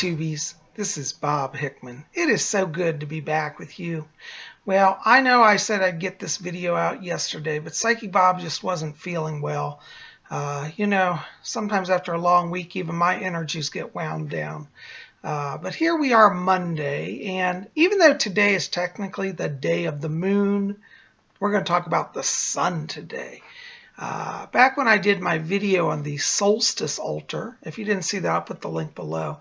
YouTubies, this is Bob Hickman. It is so good to be back with you. Well, I know I said I'd get this video out yesterday, but Psychic Bob just wasn't feeling well. Sometimes after a long week, even my energies get wound down. But here we are Monday, and even though today is technically the day of the moon, we're going to talk about the sun today. Back when I did my video on the solstice altar, if you didn't see that, I'll put the link below.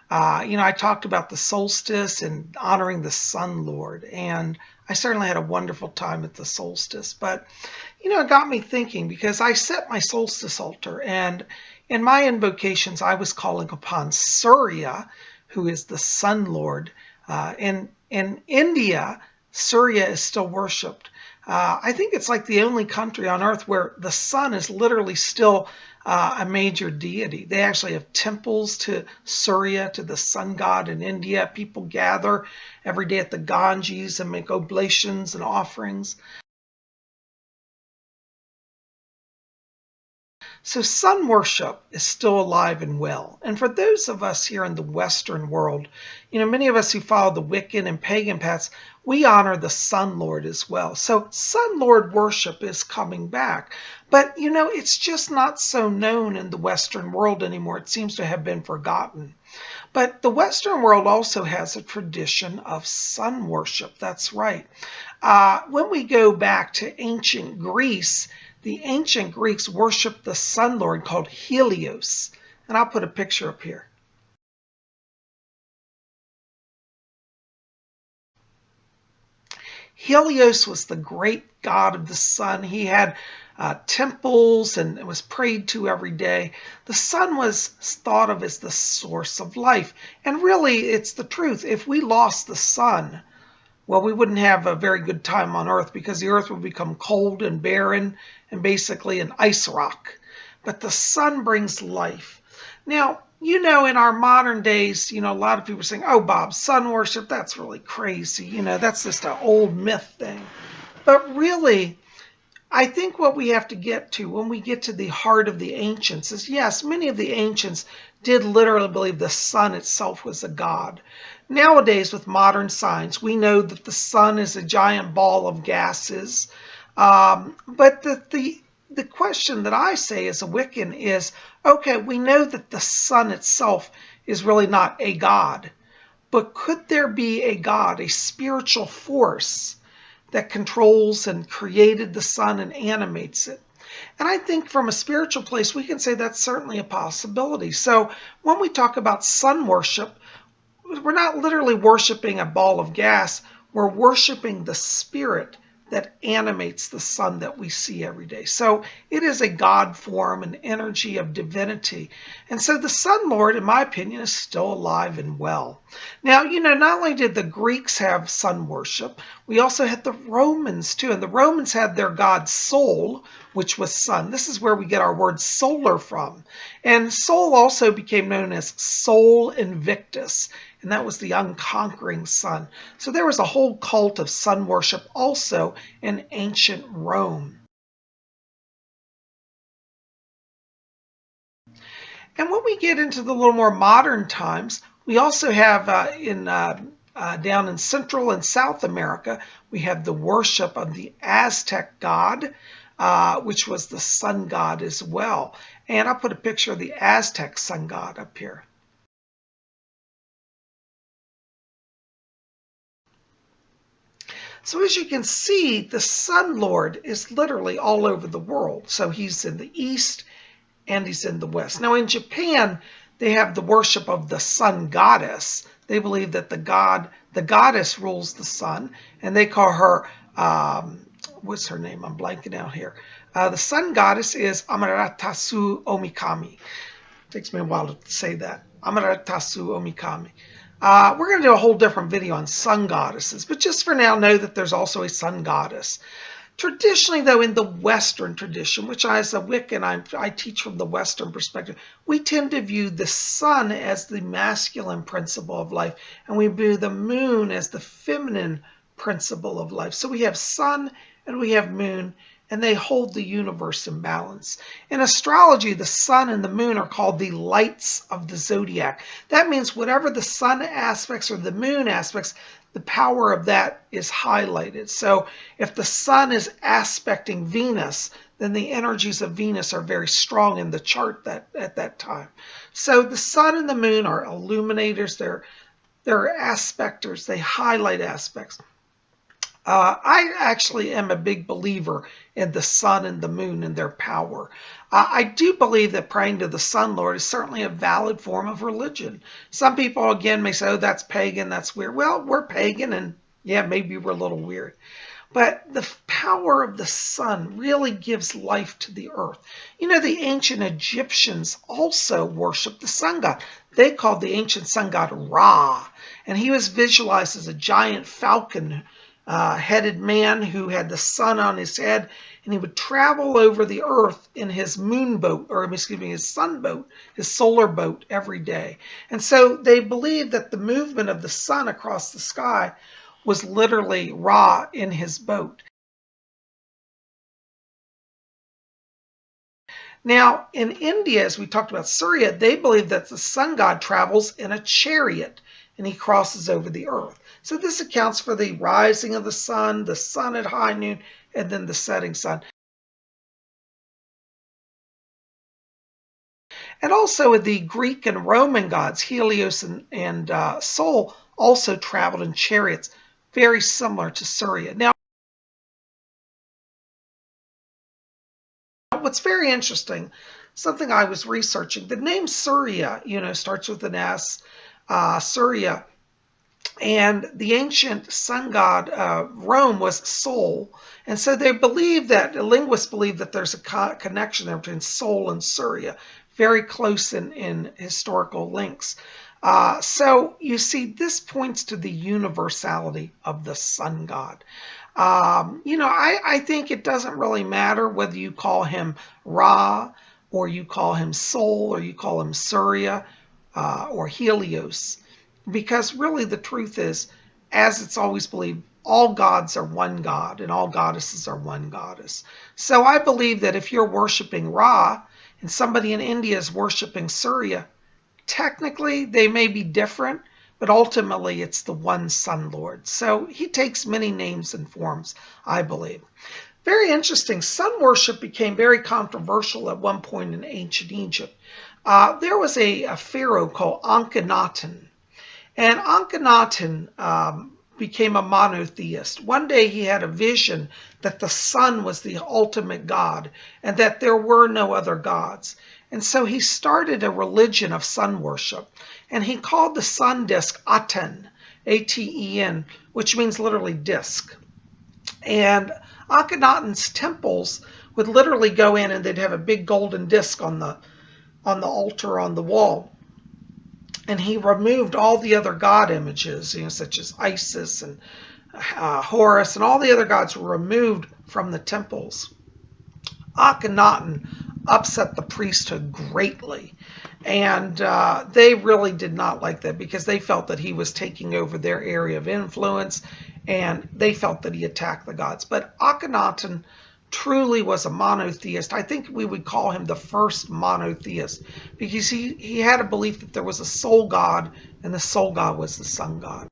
I talked about the solstice and honoring the sun lord, and I certainly had a wonderful time at the solstice. But, it got me thinking, because I set my solstice altar, and in my invocations, I was calling upon Surya, who is the sun lord. In India, Surya is still worshipped. I think it's like the only country on earth where the sun is literally still a major deity. They actually have temples to Surya, to the sun god in India. People gather every day at the Ganges and make oblations and offerings. So sun worship is still alive and well. And for those of us here in the Western world, many of us who follow the Wiccan and pagan paths, we honor the Sun Lord as well. So Sun Lord worship is coming back. But, it's just not so known in the Western world anymore. It seems to have been forgotten. But the Western world also has a tradition of sun worship. That's right. When we go back to ancient Greece, the ancient Greeks worshiped the sun lord called Helios. And I'll put a picture up here. Helios was the great god of the sun. He had temples and it was prayed to every day. The sun was thought of as the source of life. And really, it's the truth. If we lost the sun, well, we wouldn't have a very good time on Earth, because the Earth would become cold and barren and basically an ice rock. But the sun brings life. Now, in our modern days, a lot of people are saying, oh, Bob, sun worship, that's really crazy. That's just an old myth thing. But really, I think what we have to get to when we get to the heart of the ancients is, yes, many of the ancients did literally believe the sun itself was a god. Nowadays, with modern science, we know that the sun is a giant ball of gases. But the question that I say as a Wiccan is, okay, we know that the sun itself is really not a god. But could there be a god, a spiritual force that controls and created the sun and animates it? And I think from a spiritual place, we can say that's certainly a possibility. So when we talk about sun worship, we're not literally worshiping a ball of gas. We're worshiping the spirit that animates the sun that we see every day. So it is a God form, an energy of divinity. And so the Sun Lord, in my opinion, is still alive and well. Now, not only did the Greeks have sun worship, we also had the Romans too. And the Romans had their god Sol, which was sun. This is where we get our word solar from. And Sol also became known as Sol Invictus, and that was the unconquering sun. So there was a whole cult of sun worship also in ancient Rome. And when we get into the little more modern times, we also have down in Central and South America, we have the worship of the Aztec god, which was the sun god as well. And I'll put a picture of the Aztec sun god up here. So as you can see, the Sun Lord is literally all over the world. So he's in the East and he's in the West. Now in Japan, they have the worship of the sun goddess. They believe that the goddess rules the sun, and they call her, what's her name? I'm blanking out here. The sun goddess is Amaterasu Omikami. It takes me a while to say that. Amaterasu Omikami. We're going to do a whole different video on sun goddesses, but just for now, know that there's also a sun goddess. Traditionally, though, in the Western tradition, which as a Wiccan, I teach from the Western perspective, we tend to view the sun as the masculine principle of life, and we view the moon as the feminine principle of life. So we have sun and we have moon, and they hold the universe in balance. In astrology, the sun and the moon are called the lights of the zodiac. That means whatever the sun aspects or the moon aspects, the power of that is highlighted. So if the sun is aspecting Venus, then the energies of Venus are very strong in the chart at that time. So the sun and the moon are illuminators, they're aspectors, they highlight aspects. I actually am a big believer in the sun and the moon and their power. I do believe that praying to the sun lord is certainly a valid form of religion. Some people, again, may say, oh, that's pagan, that's weird. Well, we're pagan, and yeah, maybe we're a little weird. But the power of the sun really gives life to the earth. You know, the ancient Egyptians also worshiped the sun god. They called the ancient sun god Ra, and he was visualized as a giant falcon headed man who had the sun on his head, and he would travel over the earth in his moon boat, or excuse me, his sun boat, his solar boat every day. And so they believed that the movement of the sun across the sky was literally Ra in his boat. Now, in India, as we talked about Surya, they believe that the sun god travels in a chariot and he crosses over the earth. So this accounts for the rising of the sun at high noon, and then the setting sun. And also the Greek and Roman gods, Helios and Sol, also traveled in chariots, very similar to Surya. Now, what's very interesting, something I was researching, the name Surya, starts with an S, Surya, and the ancient sun god Rome was Sol, and so they believe that linguists believe that there's a connection there between Sol and Surya, very close in historical links. So you see, this points to the universality of the sun god. I think it doesn't really matter whether you call him Ra, or you call him Sol, or you call him Surya, or Helios, because really the truth is, as it's always believed, all gods are one god and all goddesses are one goddess. So I believe that if you're worshiping Ra and somebody in India is worshiping Surya, technically they may be different, but ultimately it's the one sun lord. So he takes many names and forms, I believe. Very interesting. Sun worship became very controversial at one point in ancient Egypt. There was a pharaoh called Akhenaten, and Akhenaten became a monotheist. One day he had a vision that the sun was the ultimate god and that there were no other gods. And so he started a religion of sun worship, and he called the sun disk Aten, A-T-E-N, which means literally disk. And Akhenaten's temples would literally go in and they'd have a big golden disc on the altar on the wall. And he removed all the other god images, such as Isis and Horus, and all the other gods were removed from the temples. Akhenaten upset the priesthood greatly, and they really did not like that because they felt that he was taking over their area of influence, and they felt that he attacked the gods. But Akhenaten truly was a monotheist. I think we would call him the first monotheist because he had a belief that there was a sole god, and the sole god was the sun god.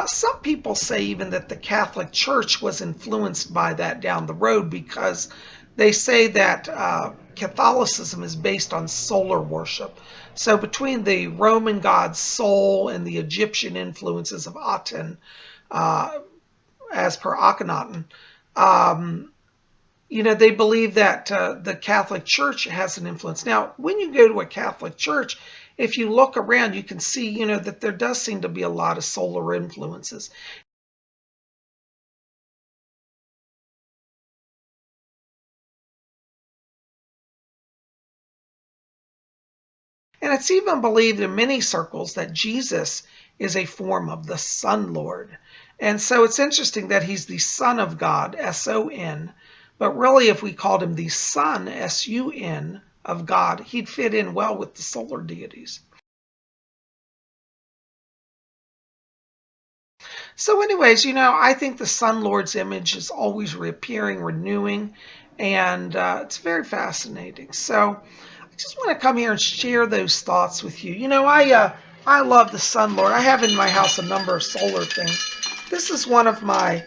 Some people say even that the Catholic Church was influenced by that down the road because they say that Catholicism is based on solar worship. So between the Roman god Sol and the Egyptian influences of Aten, as per Akhenaten, they believe that the Catholic Church has an influence. Now, when you go to a Catholic Church, if you look around, you can see, that there does seem to be a lot of solar influences. And it's even believed in many circles that Jesus is a form of the Sun Lord. And so it's interesting that he's the Son of God, S-O-N, but really if we called him the Son, S-U-N, of God, he'd fit in well with the solar deities. So anyways, I think the Sun Lord's image is always reappearing, renewing, and it's very fascinating. So I just want to come here and share those thoughts with you. I love the Sun Lord. I have in my house a number of solar things. This is one of my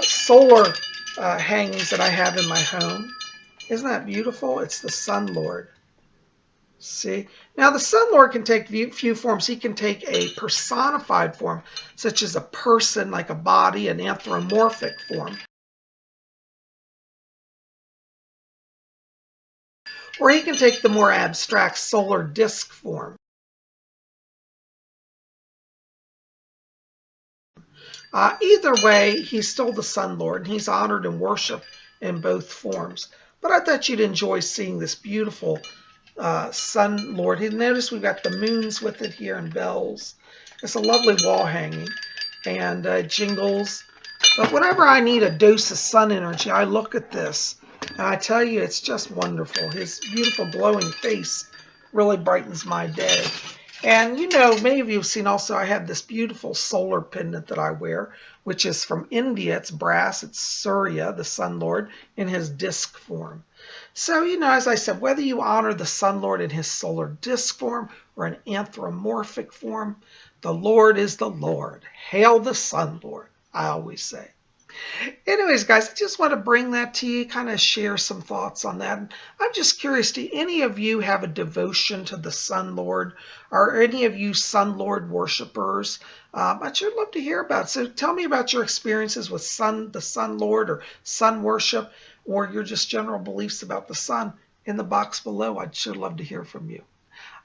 solar hangings that I have in my home. Isn't that beautiful? It's the Sun Lord. See? Now, the Sun Lord can take few forms. He can take a personified form, such as a person, like a body, an anthropomorphic form. Or he can take the more abstract solar disk form. Either way, he's still the Sun Lord, and he's honored and worshipped in both forms. But I thought you'd enjoy seeing this beautiful Sun Lord. Notice we've got the moons with it here and bells. It's a lovely wall hanging and jingles. But whenever I need a dose of sun energy, I look at this and I tell you, it's just wonderful. His beautiful glowing face really brightens my day. And many of you have seen also I have this beautiful solar pendant that I wear, which is from India. It's brass. It's Surya, the Sun Lord, in his disc form. So, as I said, whether you honor the Sun Lord in his solar disk form or an anthropomorphic form, the Lord is the Lord. Hail the Sun Lord, I always say. Anyways, guys, I just want to bring that to you, kind of share some thoughts on that. I'm just curious, do any of you have a devotion to the Sun Lord? Are any of you Sun Lord worshipers? I'd sure love to hear about it. So tell me about your experiences with the Sun Lord or sun worship, or your just general beliefs about the sun in the box below. I'd sure love to hear from you.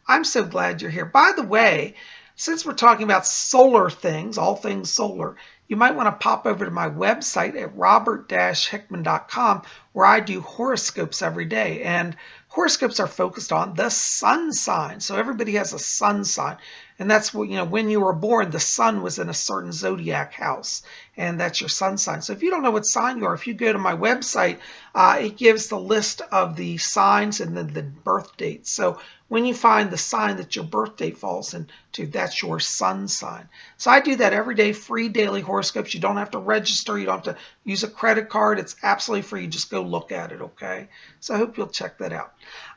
I'm so glad you're here. By the way, since we're talking about solar things, all things solar, you might want to pop over to my website at robert-hickman.com, where I do horoscopes every day. And horoscopes are focused on the sun sign. So everybody has a sun sign. And that's what, when you were born, the sun was in a certain zodiac house. And that's your sun sign. So if you don't know what sign you are, if you go to my website, it gives the list of the signs and then the birth dates. So when you find the sign that your birth date falls into, that's your sun sign. So I do that every day, free daily horoscopes. You don't have to register. You don't have to use a credit card. It's absolutely free. Just go look at it, okay? So I hope you'll check that out.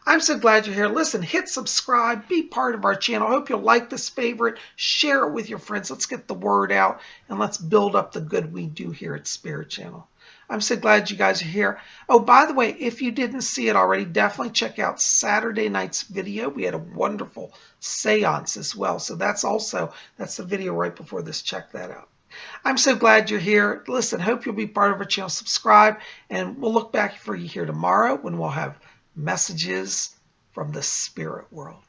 I'm so glad you're here. Listen, hit subscribe. Be part of our channel. I hope you'll like this favorite. Share it with your friends. Let's get the word out, and let's build up the good we do here at Spirit Channel. I'm so glad you guys are here. Oh, by the way, if you didn't see it already, definitely check out Saturday night's video. We had a wonderful seance as well. So that's the video right before this. Check that out. I'm so glad you're here. Listen, hope you'll be part of our channel. Subscribe, and we'll look back for you here tomorrow when we'll have messages from the spirit world.